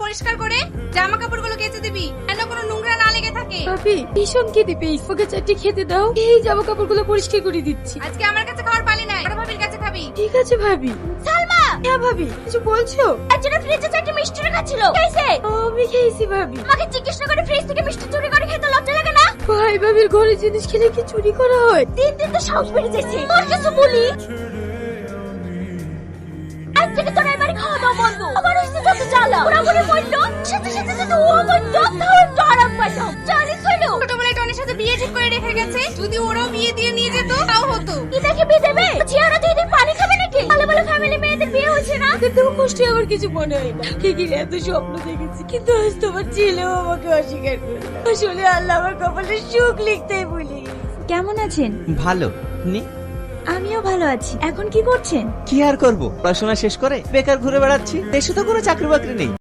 পরিষ্কার করে জামা কাপড়গুলো কেচে দিবি, যেন কোনো নোংরা না লেগে থাকে। ভাবি ভীষণ খেতে পেয়েছি, ওকে চারটে খেতে দাও, এই জামা কাপড়গুলো পরিষ্কার করে দিচ্ছি। আজকে আমার কাছে খাওয়ার পালি নাই, বড় ভাবির কাছে খাবি। ঠিক আছে ভাবি। সালমা, হ্যাঁ ভাবি, কিছু বলছো? একজনের ফ্রিজে চারটে মিষ্টি রাখা ছিল, খেয়েছে? আমি খেয়েছি ভাবি। আমাকে জিজ্ঞেস না করে ফ্রিজ থেকে মিষ্টি চুরি করে খেতে লজ্জা লাগে না? ভাই ভাবির ঘরে জিনিস খেলে কি চুরি করা হয়? দিন দিন তো সাহস বেড়ে যাচ্ছে, তোর কিছু বলি? আজ থেকে তোর এবারে খাওয়া দাওয়া বন্ধ। আমার হচ্ছে যত জ্বালা, ওরা মনে পড়লো সাথে সাথে যদি ও বলতো তাহলে তো আরাম পাইতাম। জানিস হলো ছোটবেলায় টনির সাথে বিয়ে ঠিক করে রেখে গেছে, যদি ওরাও বিয়ে দিয়ে নিয়ে যেত তাও হতো। কি দেখে বিয়ে দেবে? চেহারা দিয়ে দিন পানি খাবে নাকি? ভালো ভালো ফ্যামিলি মেয়েদের বিয়ে হচ্ছে না। এতে কষ্ট আমার কিছু মনে হয় না। ঠিকই এত স্বপ্ন দেখেছি, কিন্তু আজ তোমার ছেলেও আমাকে অস্বীকার করে। আসলে আল্লাহ আমার কপালে সুখ লিখতেই ভুলে গেছে। কেমন আছেন? ভালো। নি আমিও ভালো আছি। এখন কি করছেন? কি আর করব, পড়াশোনা শেষ করে বেকার ঘুরে বেড়াচ্ছি। দেশে তো কোনো চাকরি বাকরি নেই।